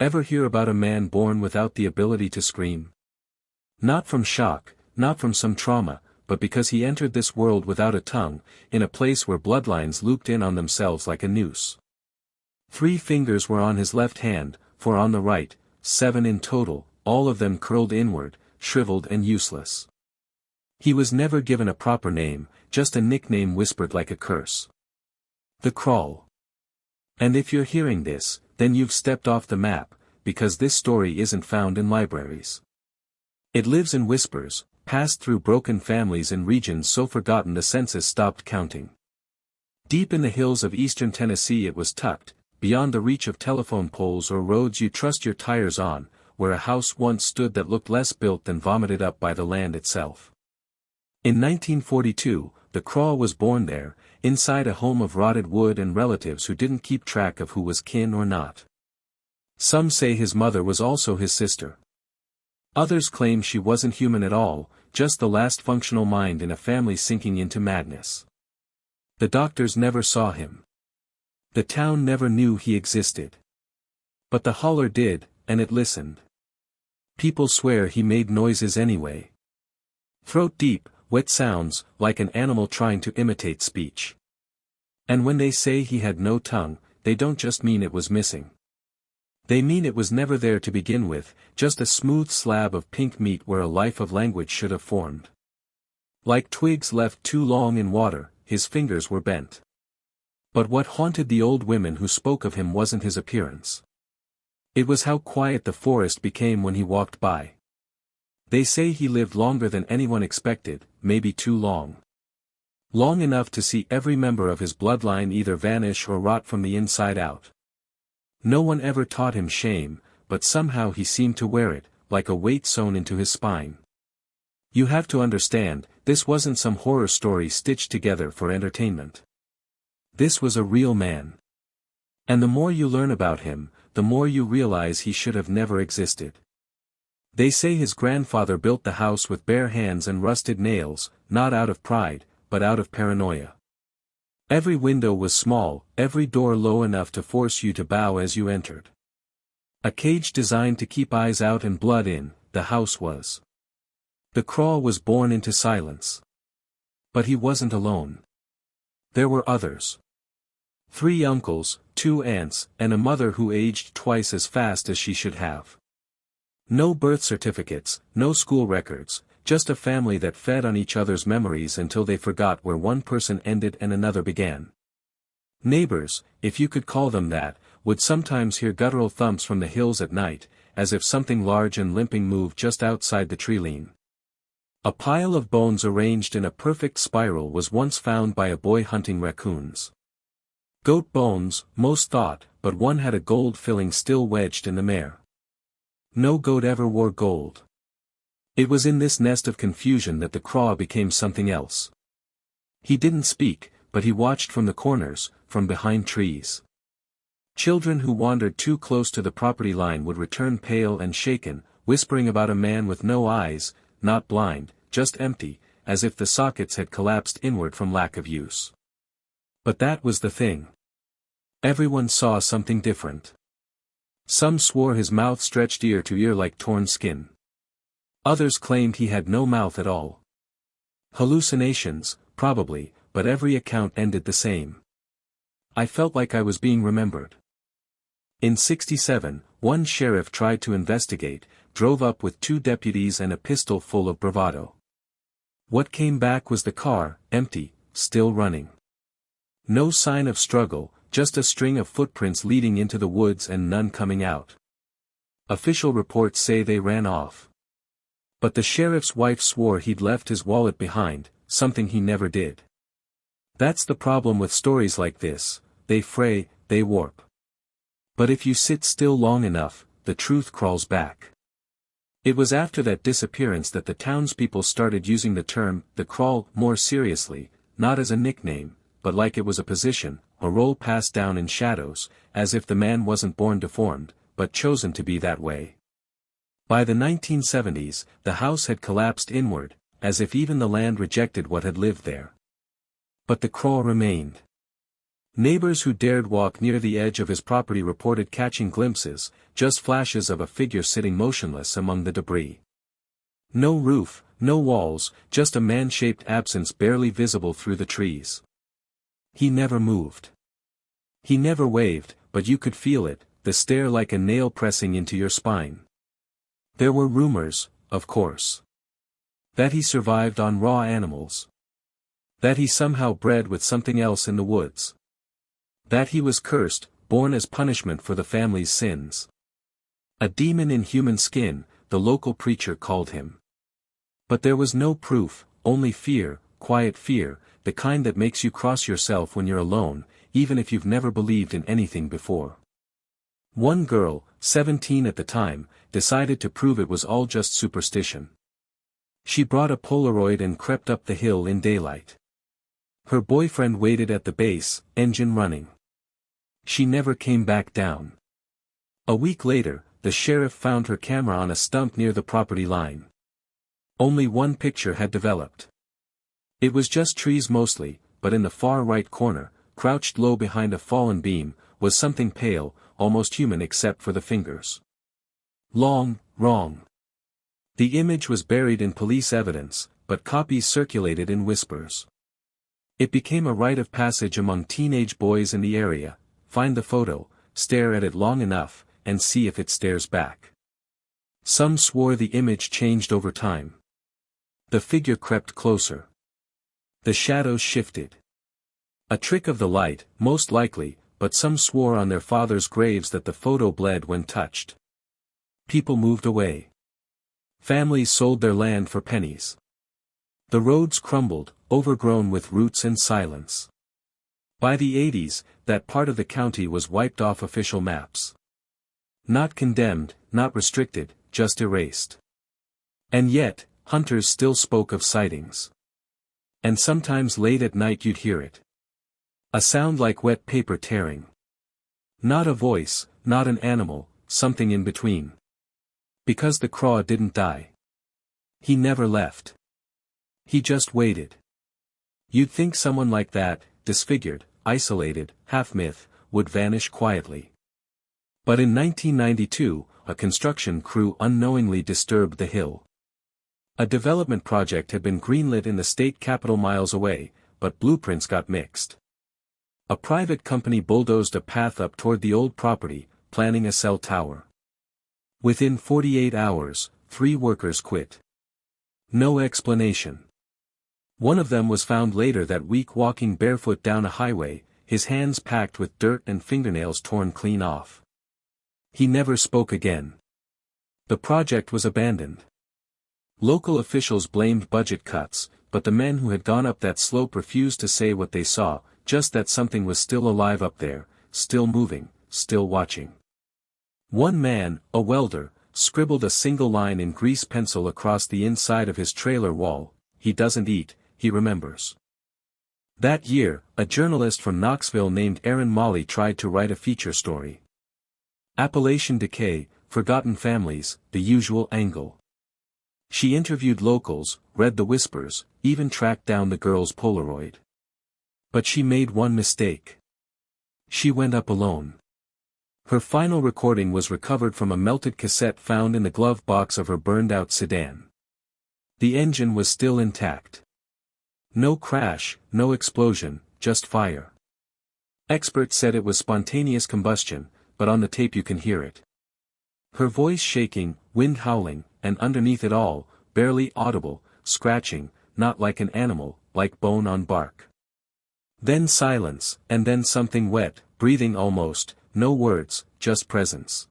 Ever hear about a man born without the ability to scream? Not from shock, not from some trauma, but because he entered this world without a tongue, in a place where bloodlines looped in on themselves like a noose. 3 fingers were on his left hand, 4 on the right, 7 in total, all of them curled inward, shriveled and useless. He was never given a proper name, just a nickname whispered like a curse. The Crawl. And if you're hearing this, then you've stepped off the map, because this story isn't found in libraries. It lives in whispers, passed through broken families in regions so forgotten the census stopped counting. Deep in the hills of eastern Tennessee it was tucked, beyond the reach of telephone poles or roads you trust your tires on, where a house once stood that looked less built than vomited up by the land itself. In 1942, the Crawl was born there, inside a home of rotted wood and relatives who didn't keep track of who was kin or not. Some say his mother was also his sister. Others claim she wasn't human at all, just the last functional mind in a family sinking into madness. The doctors never saw him. The town never knew he existed. But the holler did, and it listened. People swear he made noises anyway. Throat deep, wet sounds, like an animal trying to imitate speech. And when they say he had no tongue, they don't just mean it was missing. They mean it was never there to begin with, just a smooth slab of pink meat where a life of language should have formed. Like twigs left too long in water, his fingers were bent. But what haunted the old women who spoke of him wasn't his appearance. It was how quiet the forest became when he walked by. They say he lived longer than anyone expected, maybe too long. Long enough to see every member of his bloodline either vanish or rot from the inside out. No one ever taught him shame, but somehow he seemed to wear it, like a weight sewn into his spine. You have to understand, this wasn't some horror story stitched together for entertainment. This was a real man. And the more you learn about him, the more you realize he should have never existed. They say his grandfather built the house with bare hands and rusted nails, not out of pride, but out of paranoia. Every window was small, every door low enough to force you to bow as you entered. A cage designed to keep eyes out and blood in, the house was. The Crawl was born into silence. But he wasn't alone. There were others. 3 uncles, 2 aunts, and a mother who aged twice as fast as she should have. No birth certificates, no school records, just a family that fed on each other's memories until they forgot where one person ended and another began. Neighbors, if you could call them that, would sometimes hear guttural thumps from the hills at night, as if something large and limping moved just outside the tree-line. A pile of bones arranged in a perfect spiral was once found by a boy hunting raccoons. Goat bones, most thought, but one had a gold filling still wedged in the mare. No goat ever wore gold. It was in this nest of confusion that the Crawl became something else. He didn't speak, but he watched from the corners, from behind trees. Children who wandered too close to the property line would return pale and shaken, whispering about a man with no eyes, not blind, just empty, as if the sockets had collapsed inward from lack of use. But that was the thing. Everyone saw something different. Some swore his mouth stretched ear to ear like torn skin. Others claimed he had no mouth at all. Hallucinations, probably, but every account ended the same. I felt like I was being remembered. In '67, one sheriff tried to investigate, drove up with 2 deputies and a pistol full of bravado. What came back was the car, empty, still running. No sign of struggle, just a string of footprints leading into the woods and none coming out. Official reports say they ran off. But the sheriff's wife swore he'd left his wallet behind, something he never did. That's the problem with stories like this, they fray, they warp. But if you sit still long enough, the truth crawls back. It was after that disappearance that the townspeople started using the term, the Crawl, more seriously, not as a nickname, but like it was a position, a role passed down in shadows, as if the man wasn't born deformed, but chosen to be that way. By the 1970s, the house had collapsed inward, as if even the land rejected what had lived there. But the Crawl remained. Neighbors who dared walk near the edge of his property reported catching glimpses, just flashes of a figure sitting motionless among the debris. No roof, no walls, just a man-shaped absence barely visible through the trees. He never moved. He never waved, but you could feel it, the stare like a nail pressing into your spine. There were rumors, of course. That he survived on raw animals. That he somehow bred with something else in the woods. That he was cursed, born as punishment for the family's sins. A demon in human skin, the local preacher called him. But there was no proof, only fear, quiet fear, the kind that makes you cross yourself when you're alone, even if you've never believed in anything before. One girl, 17 at the time, decided to prove it was all just superstition. She brought a Polaroid and crept up the hill in daylight. Her boyfriend waited at the base, engine running. She never came back down. A week later, the sheriff found her camera on a stump near the property line. Only one picture had developed. It was just trees mostly, but in the far right corner, crouched low behind a fallen beam, was something pale, almost human except for the fingers. Long, wrong. The image was buried in police evidence, but copies circulated in whispers. It became a rite of passage among teenage boys in the area: find the photo, stare at it long enough, and see if it stares back. Some swore the image changed over time. The figure crept closer. The shadows shifted. A trick of the light, most likely, but some swore on their fathers' graves that the photo bled when touched. People moved away. Families sold their land for pennies. The roads crumbled, overgrown with roots and silence. By the 80s, that part of the county was wiped off official maps. Not condemned, not restricted, just erased. And yet, hunters still spoke of sightings. And sometimes late at night you'd hear it. A sound like wet paper tearing. Not a voice, not an animal, something in between. Because the craw didn't die. He never left. He just waited. You'd think someone like that, disfigured, isolated, half-myth, would vanish quietly. But in 1992, a construction crew unknowingly disturbed the hill. A development project had been greenlit in the state capital miles away, but blueprints got mixed. A private company bulldozed a path up toward the old property, planning a cell tower. Within 48 hours, 3 workers quit. No explanation. One of them was found later that week walking barefoot down a highway, his hands packed with dirt and fingernails torn clean off. He never spoke again. The project was abandoned. Local officials blamed budget cuts, but the men who had gone up that slope refused to say what they saw, just that something was still alive up there, still moving, still watching. One man, a welder, scribbled a single line in grease pencil across the inside of his trailer wall: "He doesn't eat, he remembers." That year, a journalist from Knoxville named Erin Molly tried to write a feature story. Appalachian decay, forgotten families, the usual angle. She interviewed locals, read the whispers, even tracked down the girl's Polaroid. But she made one mistake. She went up alone. Her final recording was recovered from a melted cassette found in the glove box of her burned-out sedan. The engine was still intact. No crash, no explosion, just fire. Experts said it was spontaneous combustion, but on the tape you can hear it. Her voice shaking, wind howling, and underneath it all, barely audible, scratching, not like an animal, like bone on bark. Then silence, and then something wet, breathing almost, no words, just presence.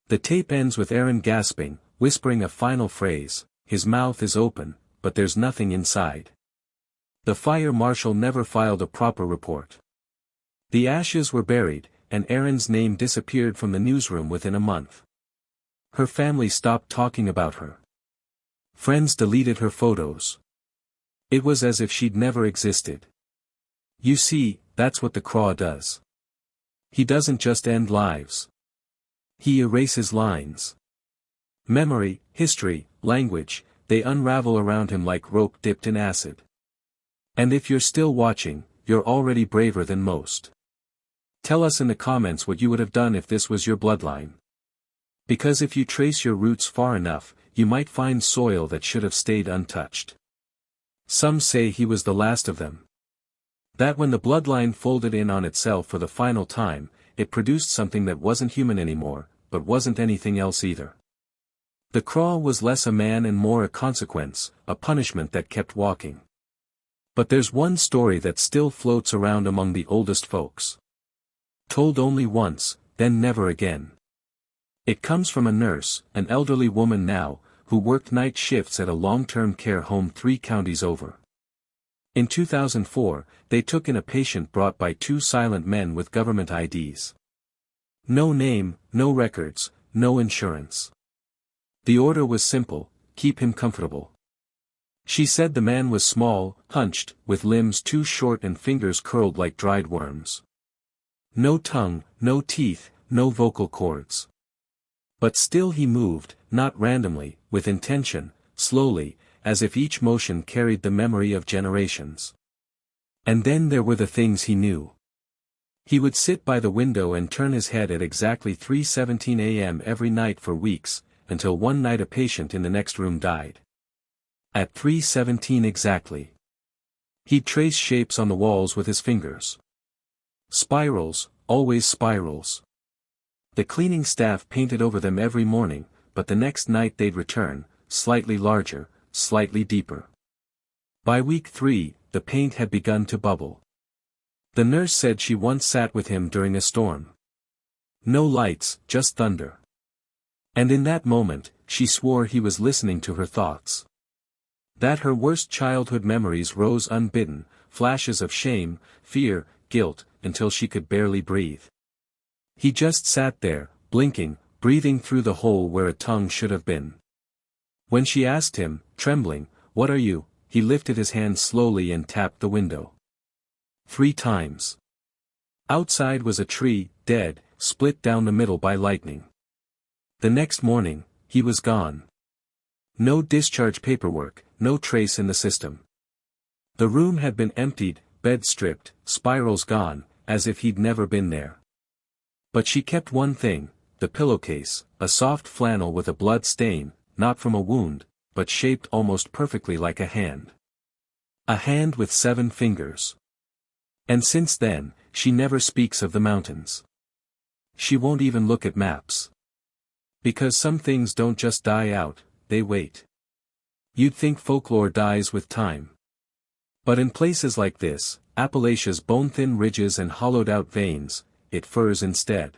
The tape ends with Aaron gasping, whispering a final phrase: "His mouth is open, but there's nothing inside." The fire marshal never filed a proper report. The ashes were buried, and Aaron's name disappeared from the newsroom within a month. Her family stopped talking about her. Friends deleted her photos. It was as if she'd never existed. You see, that's what the craw does. He doesn't just end lives. He erases lines. Memory, history, language, they unravel around him like rope dipped in acid. And if you're still watching, you're already braver than most. Tell us in the comments what you would have done if this was your bloodline. Because if you trace your roots far enough, you might find soil that should have stayed untouched. Some say he was the last of them. That when the bloodline folded in on itself for the final time, it produced something that wasn't human anymore, but wasn't anything else either. The craw was less a man and more a consequence, a punishment that kept walking. But there's one story that still floats around among the oldest folks. Told only once, then never again. It comes from a nurse, an elderly woman now, who worked night shifts at a long-term care home 3 counties over. In 2004, they took in a patient brought by 2 silent men with government IDs. No name, no records, no insurance. The order was simple: keep him comfortable. She said the man was small, hunched, with limbs too short and fingers curled like dried worms. No tongue, no teeth, no vocal cords. But still he moved, not randomly, with intention, slowly, as if each motion carried the memory of generations. And then there were the things he knew. He would sit by the window and turn his head at exactly 3:17 a.m. every night for weeks, until one night a patient in the next room died. At 3:17 exactly. He'd trace shapes on the walls with his fingers. Spirals, always spirals. The cleaning staff painted over them every morning, but the next night they'd return, slightly larger, slightly deeper. By week 3, the paint had begun to bubble. The nurse said she once sat with him during a storm. No lights, just thunder. And in that moment, she swore he was listening to her thoughts. That her worst childhood memories rose unbidden, flashes of shame, fear, guilt, until she could barely breathe. He just sat there, blinking, breathing through the hole where a tongue should have been. When she asked him, trembling, "What are you?" he lifted his hand slowly and tapped the window. 3 times. Outside was a tree, dead, split down the middle by lightning. The next morning, he was gone. No discharge paperwork, no trace in the system. The room had been emptied, bed stripped, spirals gone, as if he'd never been there. But she kept one thing, the pillowcase, a soft flannel with a blood stain, not from a wound, but shaped almost perfectly like a hand. A hand with 7 fingers. And since then, she never speaks of the mountains. She won't even look at maps. Because some things don't just die out, they wait. You'd think folklore dies with time. But in places like this, Appalachia's bone-thin ridges and hollowed-out veins, it furs instead.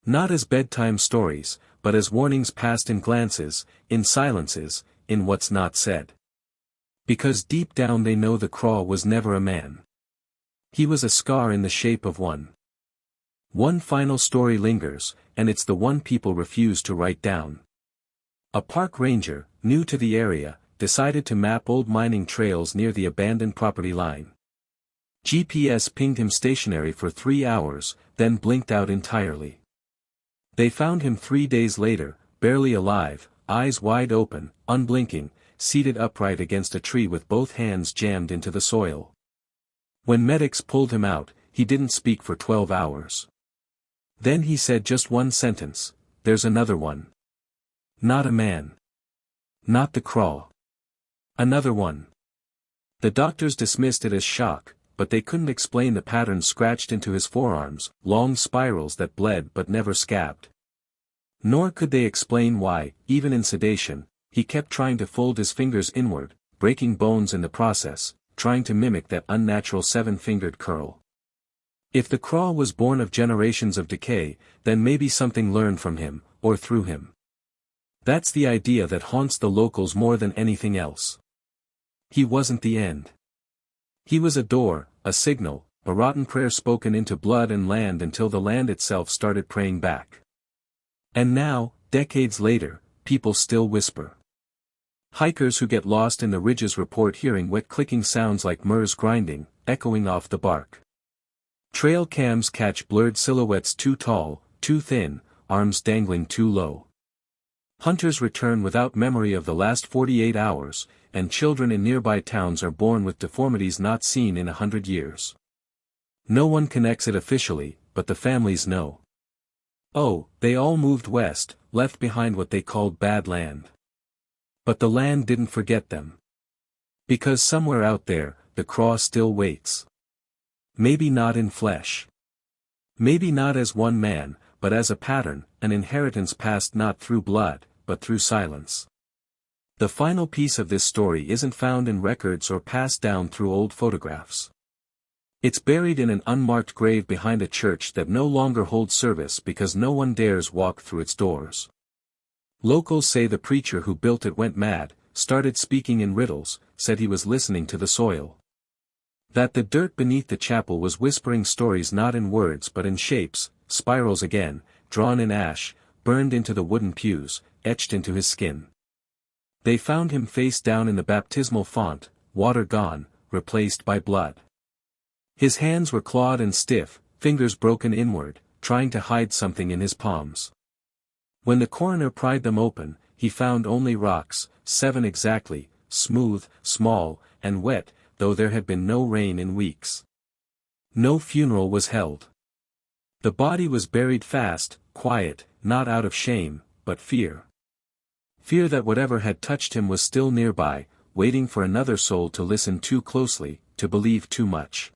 Not as bedtime stories, but as warnings passed in glances, in silences, in what's not said. Because deep down they know the craw was never a man. He was a scar in the shape of one. One final story lingers, and it's the one people refuse to write down. A park ranger, new to the area, decided to map old mining trails near the abandoned property line. GPS pinged him stationary for 3 hours, then blinked out entirely. They found him 3 days later, barely alive, eyes wide open, unblinking, seated upright against a tree with both hands jammed into the soil. When medics pulled him out, he didn't speak for 12 hours. Then he said just one sentence: "There's another one. Not a man. Not the craw. Another one." The doctors dismissed it as shock, but they couldn't explain the pattern scratched into his forearms, long spirals that bled but never scabbed. Nor could they explain why, even in sedation, he kept trying to fold his fingers inward, breaking bones in the process, trying to mimic that unnatural 7-fingered curl. If the craw was born of generations of decay, then maybe something learned from him, or through him. That's the idea that haunts the locals more than anything else. He wasn't the end. He was a door, a signal, a rotten prayer spoken into blood and land until the land itself started praying back. And now, decades later, people still whisper. Hikers who get lost in the ridges report hearing wet clicking sounds like murs grinding, echoing off the bark. Trail cams catch blurred silhouettes too tall, too thin, arms dangling too low. Hunters return without memory of the last 48 hours, and children in nearby towns are born with deformities not seen in 100 years. No one connects it officially, but the families know. Oh, they all moved west, left behind what they called bad land. But the land didn't forget them. Because somewhere out there, the cross still waits. Maybe not in flesh. Maybe not as one man, but as a pattern, an inheritance passed not through blood, but through silence. The final piece of this story isn't found in records or passed down through old photographs. It's buried in an unmarked grave behind a church that no longer holds service because no one dares walk through its doors. Locals say the preacher who built it went mad, started speaking in riddles, said he was listening to the soil. That the dirt beneath the chapel was whispering stories not in words but in shapes, spirals again, drawn in ash, burned into the wooden pews, etched into his skin. They found him face down in the baptismal font, water gone, replaced by blood. His hands were clawed and stiff, fingers broken inward, trying to hide something in his palms. When the coroner pried them open, he found only rocks, 7 exactly, smooth, small, and wet, though there had been no rain in weeks. No funeral was held. The body was buried fast, quiet, not out of shame, but fear. Fear that whatever had touched him was still nearby, waiting for another soul to listen too closely, to believe too much.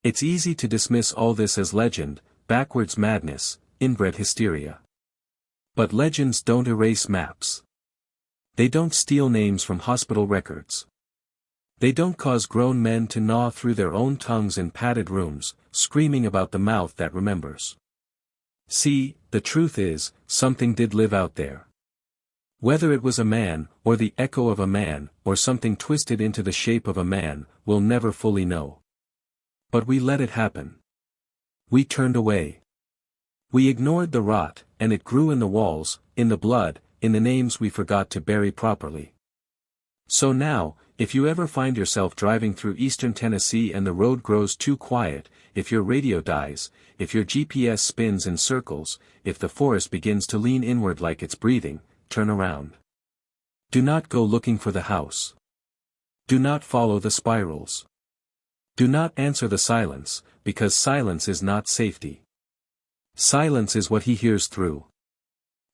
It's easy to dismiss all this as legend, backwards madness, inbred hysteria. But legends don't erase maps. They don't steal names from hospital records. They don't cause grown men to gnaw through their own tongues in padded rooms, screaming about the mouth that remembers. See, the truth is, something did live out there. Whether it was a man, or the echo of a man, or something twisted into the shape of a man, we'll never fully know. But we let it happen. We turned away. We ignored the rot, and it grew in the walls, in the blood, in the names we forgot to bury properly. So now, if you ever find yourself driving through eastern Tennessee and the road grows too quiet, if your radio dies, if your GPS spins in circles, if the forest begins to lean inward like it's breathing, turn around. Do not go looking for the house. Do not follow the spirals. Do not answer the silence, because silence is not safety. Silence is what he hears through.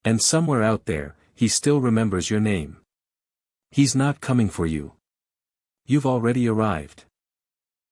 And somewhere out there, he still remembers your name. He's not coming for you. You've already arrived.